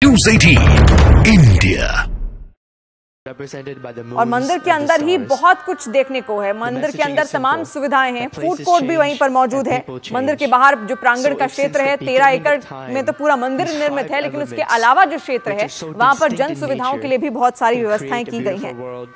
News 18 India। और मंदिर के अंदर ही बहुत कुछ देखने को है। मंदिर के अंदर तमाम सुविधाएं हैं, फूड कोर्ट भी वहीं पर मौजूद है। मंदिर के बाहर जो प्रांगण का क्षेत्र है 13 एकड़ में तो पूरा मंदिर निर्मित है, लेकिन उसके अलावा जो क्षेत्र है वहां पर जन सुविधाओं के लिए भी बहुत सारी व्यवस्थाएं की गई हैं।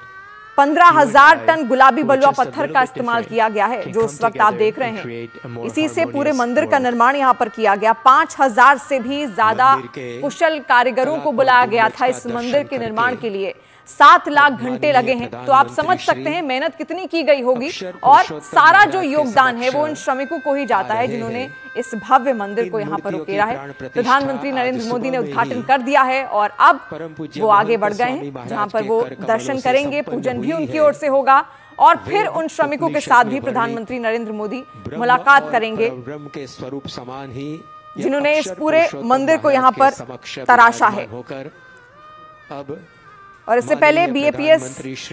15,000 टन गुलाबी बलुआ पत्थर का इस्तेमाल किया गया है, जो उस वक्त आप देख रहे हैं। इसी से पूरे मंदिर का निर्माण यहाँ पर किया गया। 5,000 से भी ज्यादा कुशल कारीगरों को बुलाया गया था इस मंदिर के निर्माण के लिए। 7 लाख घंटे लगे हैं, तो आप समझ सकते हैं मेहनत कितनी की गई होगी। और सारा जो योगदान है वो उन श्रमिकों को ही जाता है जिन्होंने इस भव्य मंदिर को यहाँ पर उकेरा है। प्रधानमंत्री नरेंद्र मोदी ने उद्घाटन कर दिया है और अब वो आगे बढ़ गए हैं, जहाँ पर वो दर्शन करेंगे, पूजन भी उनकी ओर से होगा और फिर उन श्रमिकों के साथ भी प्रधानमंत्री नरेंद्र मोदी मुलाकात करेंगे जिन्होंने इस पूरे मंदिर को यहाँ पर तराशा है। और इससे पहले बीएपीएस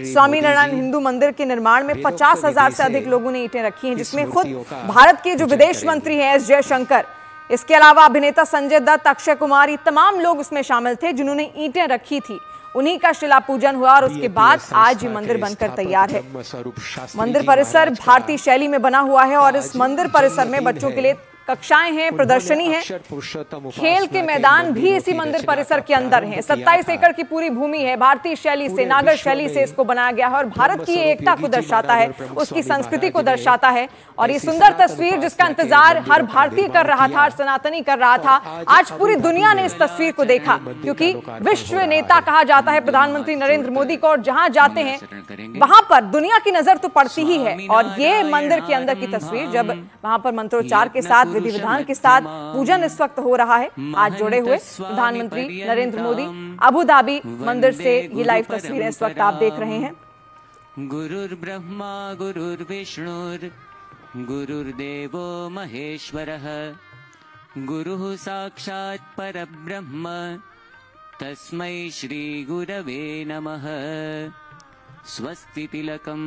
स्वामीनारायण हिंदू मंदिर के निर्माण में 50,000 से अधिक लोगों ने ईंटें रखी हैं, जिसमें खुद भारत के जो विदेश मंत्री हैं एस जयशंकर, इसके अलावा अभिनेता संजय दत्त, अक्षय कुमार, ये तमाम लोग उसमें शामिल थे जिन्होंने ईंटें रखी थी। उन्हीं का शिला पूजन हुआ और उसके बाद आज ये मंदिर बनकर तैयार है। मंदिर परिसर भारतीय शैली में बना हुआ है और इस मंदिर परिसर में बच्चों के लिए कक्षाएं हैं, प्रदर्शनी है, खेल के मैदान भी इसी मंदिर परिसर के अंदर हैं। 27 एकड़ की पूरी भूमि है। भारतीय शैली से, नागर शैली से इसको बनाया गया है और भारत की एकता को दर्शाता है, उसकी संस्कृति को दर्शाता है। और ये सुंदर तस्वीर जिसका इंतजार हर भारतीय कर रहा था, हर सनातनी कर रहा था, आज पूरी दुनिया ने इस तस्वीर को देखा, क्योंकि विश्व नेता कहा जाता है प्रधानमंत्री नरेंद्र मोदी को, और जहां जाते हैं वहां पर दुनिया की नजर तो पड़ती ही है। और ये मंदिर के अंदर की तस्वीर, जब वहां पर मंत्रोच्चार के साथ, विधि विधान के साथ पूजन इस वक्त हो रहा है। आज जुड़े हुए प्रधानमंत्री नरेंद्र मोदी अबू धाबी मंदिर से ये लाइव तस्वीरें इस वक्त आप देख रहे हैं। गुरुर् ब्रह्मा गुरुर्विष्णुर् गुरुर्देवो महेश्वरः गुरुः साक्षात् परब्रह्म तस्मै श्री गुरवे नमः। स्वस्ति तिलकम।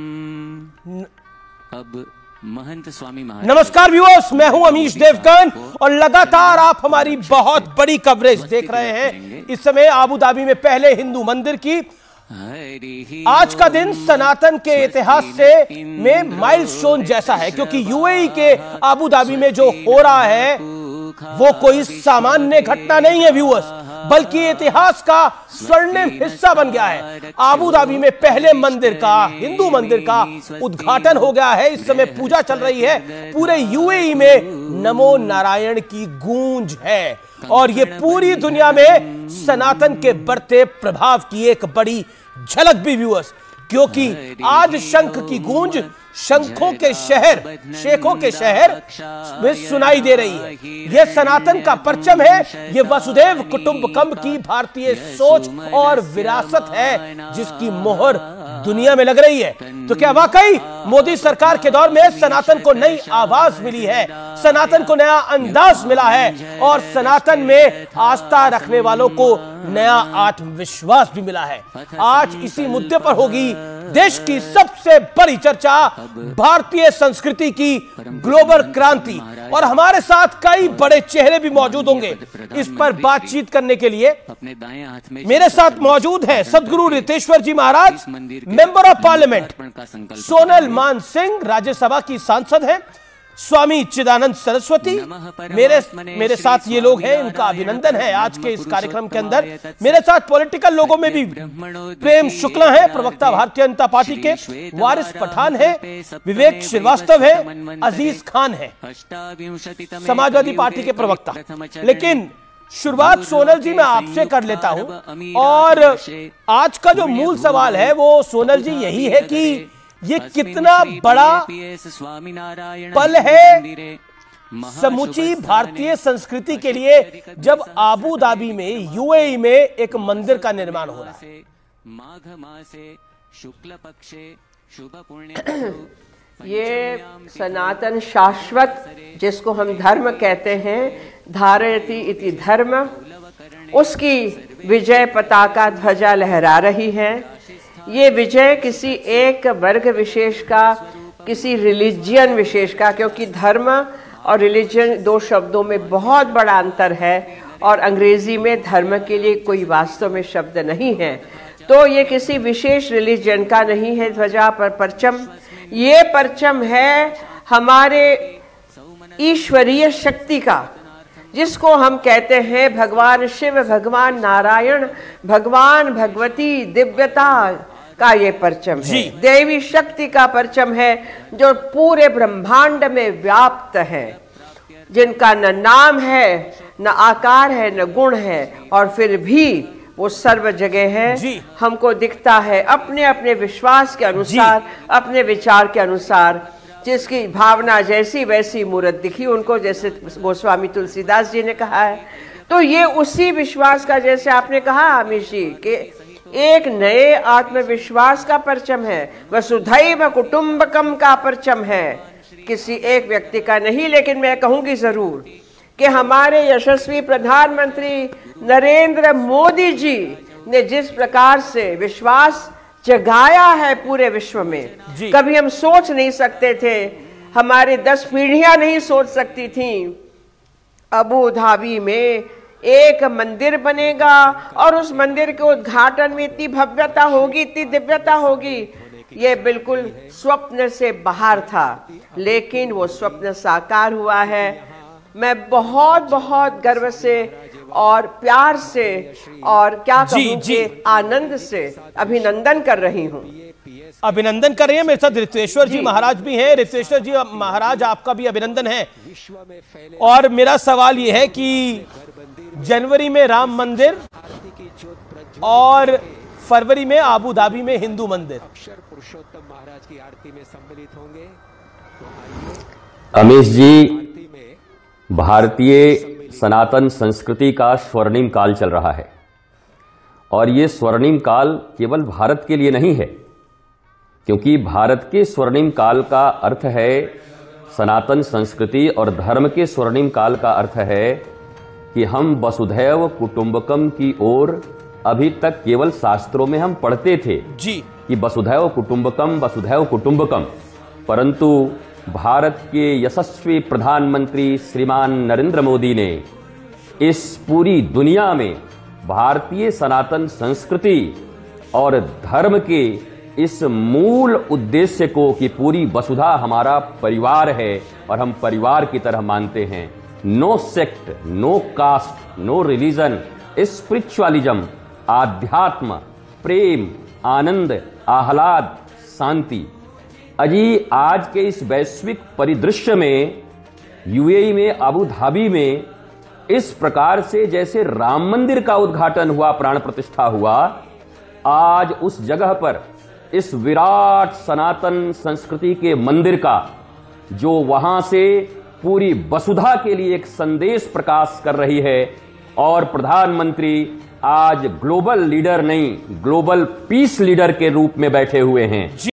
अब महंत स्वामी महाराज। नमस्कार व्यूअर्स, मैं हूं अमीश देवगन और लगातार आप हमारी बहुत बड़ी कवरेज देख रहे हैं। इस समय आबू धाबी में पहले हिंदू मंदिर की। आज का दिन सनातन के इतिहास से में माइलस्टोन जैसा है, क्योंकि यूएई के आबू धाबी में जो हो रहा है वो कोई सामान्य घटना नहीं है व्यूअर्स, बल्कि इतिहास का स्वर्णिम हिस्सा बन गया है। आबू धाबी में पहले मंदिर का, हिंदू मंदिर का उद्घाटन हो गया है। इस समय पूजा चल रही है। पूरे यूएई में नमो नारायण की गूंज है और ये पूरी दुनिया में सनातन के बढ़ते प्रभाव की एक बड़ी झलक भी व्यूअर्स, क्योंकि आज शंख की गूंज शंखों के शहर, शेखों के शहर में सुनाई दे रही है। यह सनातन का परचम है, यह वसुधैव कुटुंबकम की भारतीय सोच और विरासत है जिसकी मोहर दुनिया में लग रही है। तो क्या वाकई मोदी सरकार के दौर में सनातन को नई आवाज मिली है, सनातन को नया अंदाज मिला है और सनातन में आस्था रखने वालों को नया आत्मविश्वास भी मिला है। आज इसी मुद्दे पर होगी देश की सबसे बड़ी चर्चा, भारतीय संस्कृति की ग्लोबल क्रांति। और हमारे साथ कई बड़े चेहरे भी मौजूद होंगे। इस पर बातचीत करने के लिए मेरे साथ मौजूद हैं सदगुरु रितेश्वर जी महाराज, मेंबर ऑफ पार्लियामेंट, सोनल मान सिंह राज्यसभा की सांसद हैं, स्वामी चिदानंद सरस्वती मेरे साथ ये लोग हैं, इनका अभिनंदन है आज के इस कार्यक्रम के अंदर। मेरे साथ पॉलिटिकल लोगों में भी प्रेम शुक्ला है, प्रवक्ता भारतीय जनता पार्टी के, वारिस पठान है, विवेक श्रीवास्तव है, अजीज खान है, समाजवादी पार्टी के प्रवक्ता। लेकिन शुरुआत सोनल जी मैं आपसे कर लेता हूं और आज का जो मूल सवाल है वो सोनल जी यही है कि ये कितना बड़ा पल है समूची भारतीय संस्कृति के लिए जब आबू धाबी में, यूएई में एक मंदिर का निर्माण हो रहा है। माघ मासे शुक्ल पक्षे शुभ पुण्य। ये सनातन शाश्वत जिसको हम धर्म कहते हैं, धारयति इति धर्म, उसकी विजय पताका ध्वजा लहरा रही है। ये विजय किसी एक वर्ग विशेष का, किसी रिलीजियन विशेष का, क्योंकि धर्म और रिलीजन दो शब्दों में बहुत बड़ा अंतर है और अंग्रेजी में धर्म के लिए कोई वास्तव में शब्द नहीं है। तो ये किसी विशेष रिलीजन का नहीं है ध्वजा पर परचम, ये परचम है हमारे ईश्वरीय शक्ति का, जिसको हम कहते हैं भगवान शिव, भगवान नारायण, भगवान भगवती दिव्यता का ये परचम है, देवी शक्ति का परचम है जो पूरे ब्रह्मांड में व्याप्त है, जिनका न नाम है, न आकार है, न गुण है, और फिर भी वो सर्व जगह है, हमको दिखता है अपने अपने विश्वास के अनुसार, अपने विचार के अनुसार। जिसकी भावना जैसी वैसी मूर्त दिखी उनको, जैसे गोस्वामी तुलसीदास जी ने कहा है। तो ये उसी विश्वास का, जैसे आपने कहा अमीश जी, कि एक नए आत्मविश्वास का परचम है, वसुधैव कुटुंबकम का परचम है, किसी एक व्यक्ति का नहीं। लेकिन मैं कहूंगी जरूर कि हमारे यशस्वी प्रधानमंत्री नरेंद्र मोदी जी ने जिस प्रकार से विश्वास जगाया है पूरे विश्व में, कभी हम सोच नहीं सकते थे, हमारे 10 पीढ़ियां नहीं सोच सकती थी अबू धाबी में एक मंदिर बनेगा और उस मंदिर के उद्घाटन में इतनी भव्यता होगी, इतनी दिव्यता होगी। ये बिल्कुल स्वप्न से बाहर था, लेकिन वो स्वप्न साकार हुआ है। मैं बहुत बहुत गर्व से और प्यार से और क्या कहूं कि आनंद से अभिनंदन कर रही हूं। अभिनंदन कर रही हैं। मेरे साथ ऋतेश्वर जी महाराज भी हैं। ऋतेश्वर जी महाराज, आपका भी अभिनंदन है। और मेरा सवाल ये है कि जनवरी में राम मंदिर और फरवरी में आबू धाबी में हिंदू मंदिर, अमीश जी, भारतीय सनातन संस्कृति का स्वर्णिम काल चल रहा है, और ये स्वर्णिम काल केवल भारत के लिए नहीं है, क्योंकि भारत के स्वर्णिम काल का अर्थ है सनातन संस्कृति, और धर्म के स्वर्णिम काल का अर्थ है कि हम वसुधैव कुटुंबकम की ओर अभी तक केवल शास्त्रों में हम पढ़ते थे कि वसुधैव कुटुंबकम, वसुधैव कुटुंबकम, परंतु भारत के यशस्वी प्रधानमंत्री श्रीमान नरेंद्र मोदी ने इस पूरी दुनिया में भारतीय सनातन संस्कृति और धर्म के इस मूल उद्देश्य को कि पूरी वसुधा हमारा परिवार है और हम परिवार की तरह मानते हैं, no sect, no caste, no religion, spiritualism, आध्यात्म, प्रेम, आनंद, आह्लाद, शांति। अजी आज के इस वैश्विक परिदृश्य में यूएई में अबू धाबी में इस प्रकार से जैसे राम मंदिर का उद्घाटन हुआ, प्राण प्रतिष्ठा हुआ, आज उस जगह पर इस विराट सनातन संस्कृति के मंदिर का जो वहां से पूरी वसुधा के लिए एक संदेश प्रकाश कर रही है, और प्रधानमंत्री आज ग्लोबल लीडर नहीं, ग्लोबल पीस लीडर के रूप में बैठे हुए हैं।